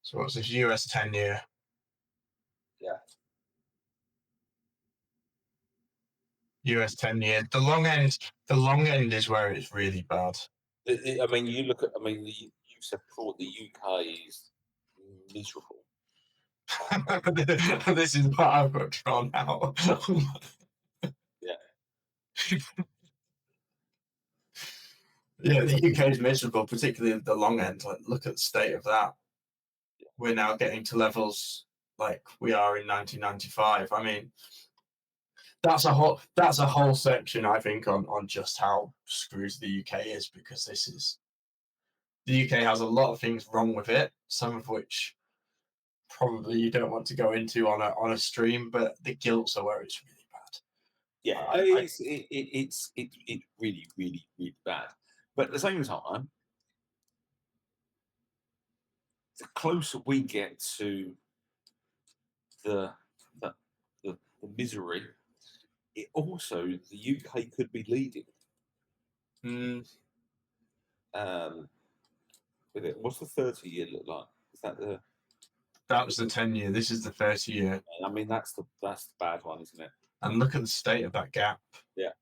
So what's this? US 10-year. Yeah. US 10-year. The long end is where it's really bad. I mean, you look at. I mean, you said before the UK is miserable. This is what I've got drawn out. Yeah. Yeah, the UK is miserable, particularly the long end. Like, look at the state of that. Yeah. We're now getting to levels like we are in 1995. I mean, that's a whole section, I think, on just how screwed the UK is, because the UK has a lot of things wrong with it, some of which probably you don't want to go into on a stream, but the guilts are where it's really bad. Yeah, it's really, really, really bad. But at the same time, the closer we get to the the, the misery, it also the UK could be leading. With it, what's the 30-year look like? Is that the? That was the 10-year. This is the 30-year. I mean, that's the bad one, isn't it? And look at the state of that gap. Yeah.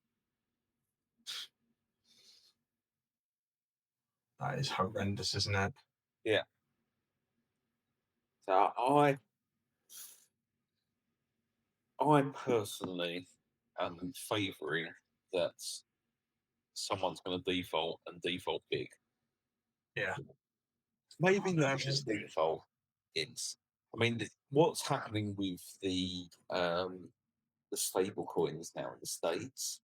That is horrendous, isn't it? Yeah. So I personally am favouring that someone's going to default and default big. Yeah. Maybe not just default. It's. I mean, what's happening with the stable coins now in the States?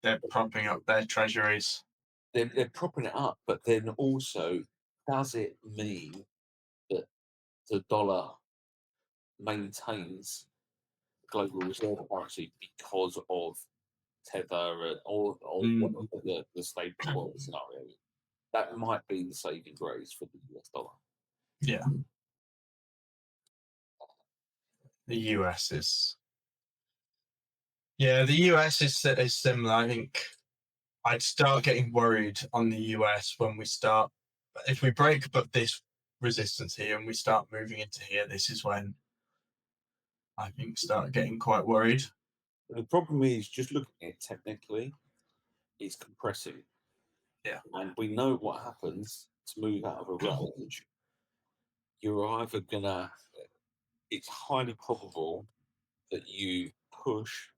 They're propping up their treasuries. They're propping it up, but then also, does it mean that the dollar maintains global reserve currency because of Tether or the stable coin scenario? That might be the saving grace for the US dollar. Yeah. The US is. Yeah, the US is similar. I think I'd start getting worried on the US when we start. If we break but this resistance here and we start moving into here, this is when I think start getting quite worried. The problem is, just looking at it technically, it's compressing. Yeah. And we know what happens to move out of a range. You're either gonna, it's highly probable that you push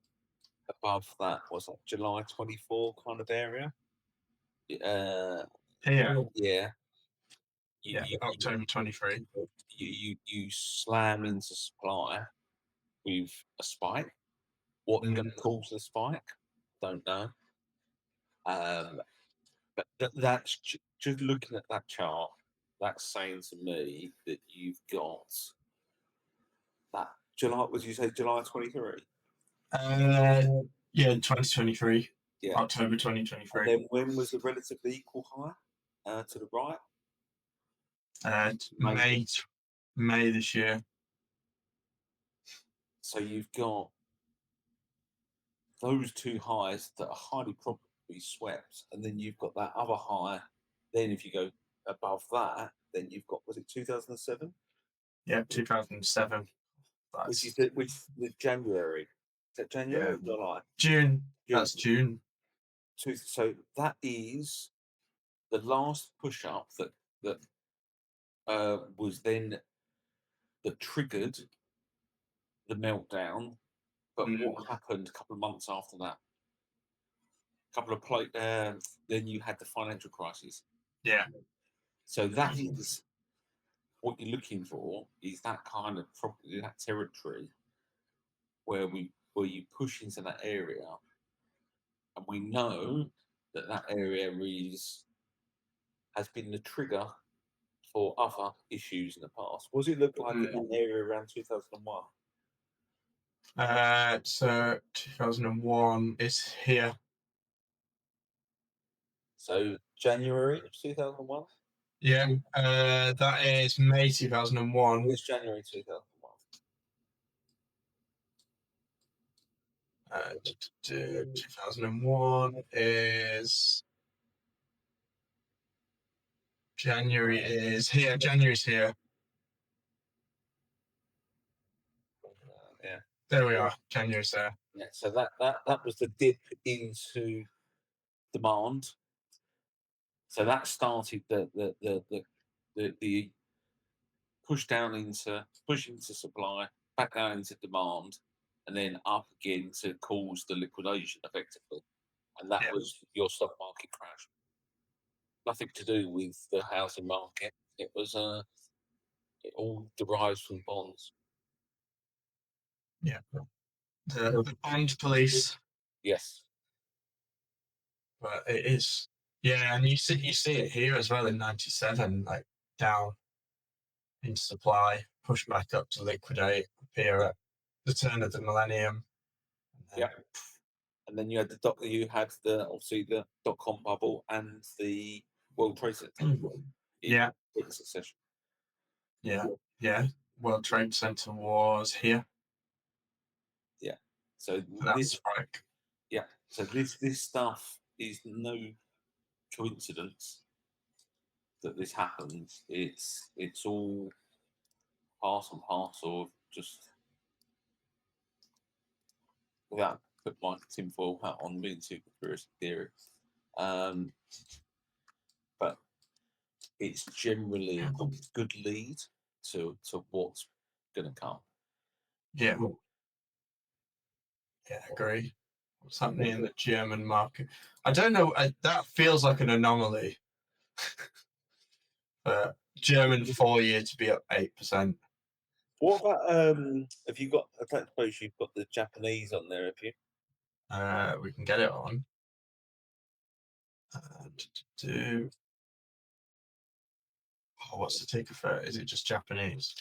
above that, what's that, July 24 kind of area? Yeah. Yeah. October 23. You slam into supply with a spike. What's going to cause the spike? Don't know. But that's just looking at that chart. That's saying to me that you've got that July. Would you say July 23? Yeah, 2023. Yeah, October 2023. And then when was the relatively equal high to the right? May this year. So you've got those two highs that are highly probably swept, and then you've got that other high. Then if you go above that, then you've got, was it 2007? Yeah, 2007. Which is January. Is that January or July? June. That's June. So that is the last push up that was then that triggered the meltdown. But what happened a couple of months after that? Then you had the financial crisis. Yeah. So that is what you're looking for, is that kind of probably that territory where you push into that area, and we know that area has been the trigger for other issues in the past. What does it look like in that area around 2001? So 2001 is here. So January 2001? Yeah, that is May 2001. It's January 2001. 2001 is January is here. January's here. Yeah. There we are. January's there. Yeah. So that was the dip into demand. So that started the push into supply, back down into demand, and then up again to cause the liquidation effectively. And that Yeah. was your stock market crash. Nothing to do with the housing market. It was it all derives from bonds. Yeah. The bond police. Yes. But it is. Yeah, and you see it here as well in '97, like down into supply, push back up to liquidate, appear at the turn of the millennium. Yeah. And then you had obviously the dot-com bubble and the World Trade Center. Yeah. In succession. Yeah. World Trade Center was here. Yeah. So That's right. Yeah. So this stuff is no coincidence that this happens. It's all part and parcel of just, without put my tinfoil hat on, being too conspiracy theory. But it's generally a good lead to what's going to come. Yeah. Yeah, I agree. What's happening in the German market? I don't know. That feels like an anomaly. German 4-year to be up 8%. What about have you got? I don't suppose you've got the Japanese on there, have you? We can get it on. What's the ticker for it? Is it just Japanese?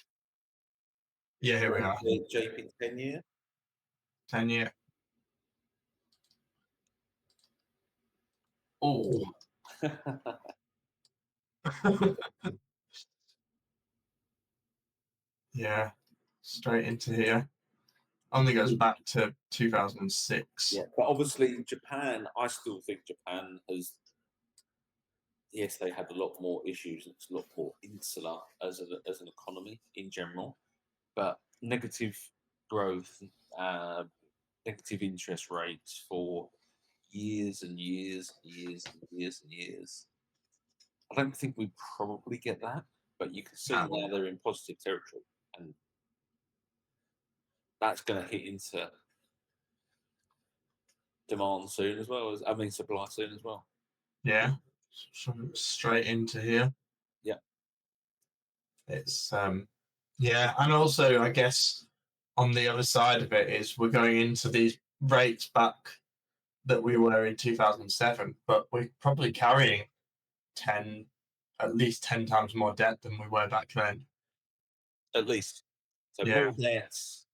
Yeah, here we are. JP 10-year. 10-year. Oh. Yeah, straight into here. Only goes back to 2006. Yeah, but obviously Japan, I still think Japan has. Yes, they have a lot more issues. It's a lot more insular as an economy in general, but negative growth, negative interest rates for years and years and years and years and years. I don't think we probably get that, but you can see now they're in positive territory, and that's going to hit into demand soon as well as supply soon as well. Yeah, straight into here. Yeah, it's yeah, and also I guess on the other side of it is we're going into these rates back that we were in 2007, but we're probably carrying at least 10 times more debt than we were back then. At least. So yeah. More debts.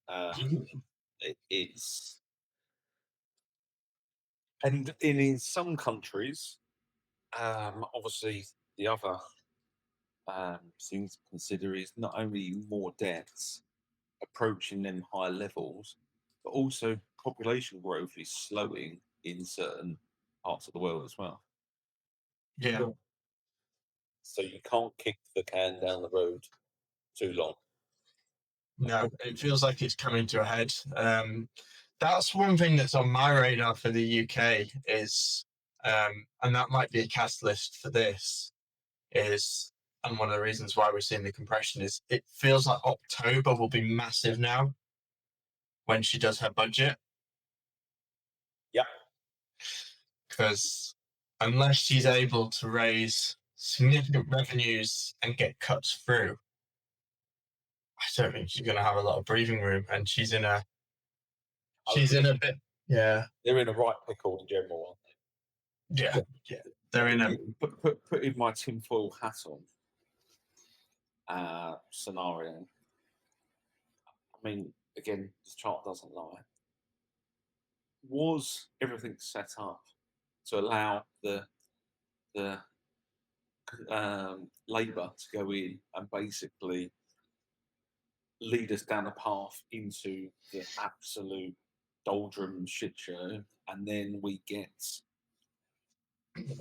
It's and in some countries, obviously the other thing to consider is not only more debts approaching them high levels, but also population growth is slowing in certain parts of the world as well. Yeah. So you can't kick the can down the road too long. No, it feels like it's coming to a head. That's one thing that's on my radar for the UK is, and that might be a catalyst for this, and one of the reasons why we're seeing the compression is it feels like October will be massive now when she does her budget. Yeah. Because unless she's able to raise significant revenues and get cuts through, I don't think she's going to have a lot of breathing room, and she's in a bit. Yeah, they're in a right pickle in general, aren't they? Yeah, they're in a. Putting my tinfoil hat on scenario. I mean, again, this chart doesn't lie. Was everything set up to allow the Labour to go in and basically lead us down a path into the absolute doldrum shit show, and then we get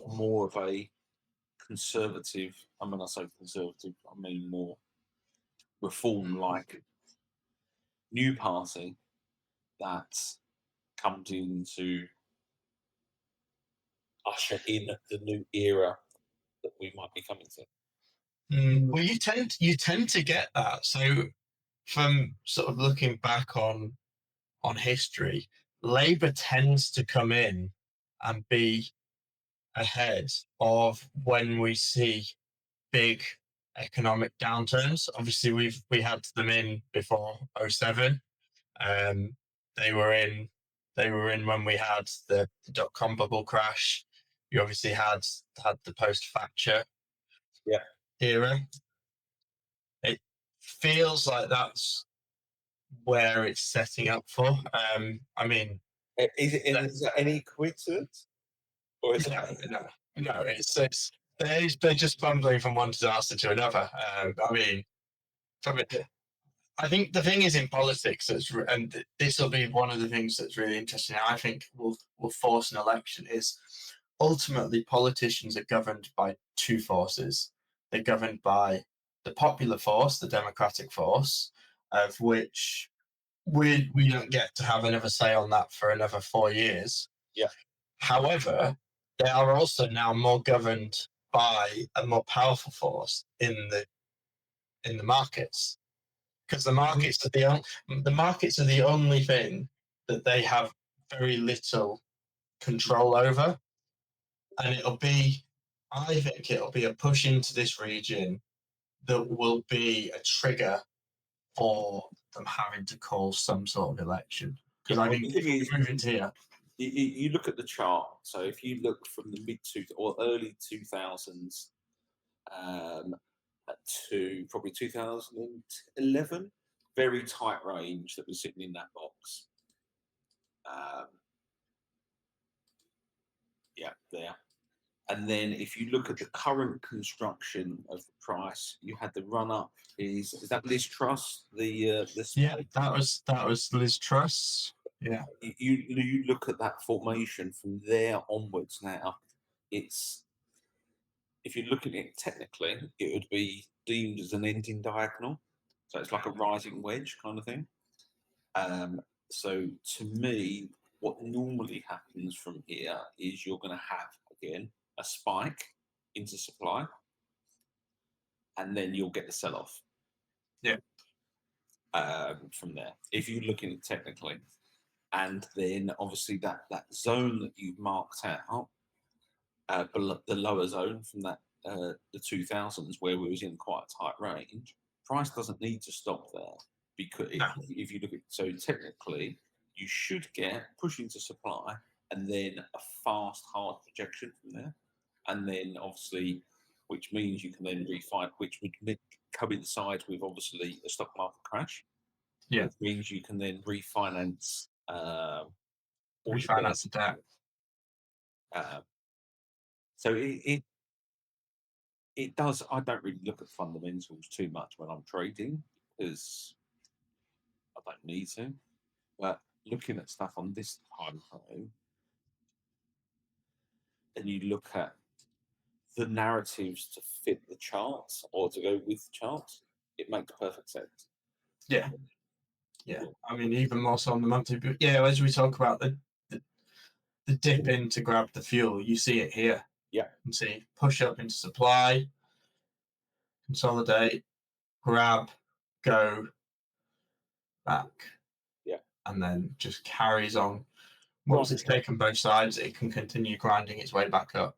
more of a conservative, and when I say conservative, I mean more reform-like new party that comes in to usher in the new era that we might be coming to. Well, you tend to get that. So from sort of looking back on history, Labour tends to come in and be ahead of when we see big economic downturns. Obviously, we had them in before 07. They were in when we had the dot-com bubble crash. You obviously had the post-Thatcher era. It feels like that's where it's setting up for. I mean, Is that any coincidence? Or is no, they're just bumbling from one disaster to another. I mean, from it, I think the thing is in politics, and this will be one of the things that's really interesting. I think will force an election is ultimately politicians are governed by two forces. They're governed by the popular force, the democratic force, of which we don't get to have another say on that for another 4 years. Yeah. However, they are also now more governed by a more powerful force in the markets, because the markets are the only thing that they have very little control over, and I think it'll be a push into this region that will be a trigger for them having to call some sort of election. Because I think if we move into here, you look at the chart. So if you look from the or early 2000s to probably 2011, very tight range that was sitting in that box. There. And then if you look at the current construction of the price, you had the run up. Is that Liz Truss? That was Liz Truss. Yeah. You look at that formation from there onwards now. It's, if you look at it technically, it would be deemed as an ending diagonal. So it's like a rising wedge kind of thing. So to me, what normally happens from here is you're going to have, again, a spike into supply, and then you'll get the sell-off. Yeah. From there, if you're looking at it technically, and then obviously that zone that you've marked out, the lower zone from that the 2000s where we was in quite a tight range, price doesn't need to stop there, because if you look at, so technically you should get pushing to supply and then a fast hard projection from there, and then obviously, which means you can then refinance, which would coincide with obviously a stock market crash. Yeah, which means you can then refinance refinance the debt. So it does. I don't really look at fundamentals too much when I'm trading because I don't need to. But looking at stuff on this time frame, and you look at the narratives to fit the charts or to go with charts, it makes perfect sense. Yeah. I mean, even more so on the monthly. But yeah, as we talk about the dip in to grab the fuel, you see it here. Yeah. You see push up into supply, consolidate, grab, go back. Yeah. And then just carries on. Once it's taken both sides, it can continue grinding its way back up.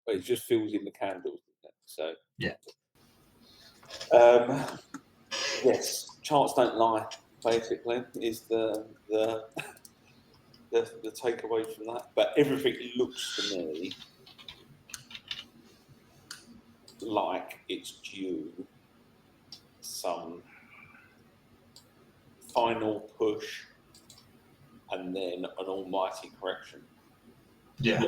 But it just fills in the candles. So yeah. Yes, charts don't lie. Basically, is the takeaway from that. But everything looks to me like it's due some final push and then an almighty correction. Yeah.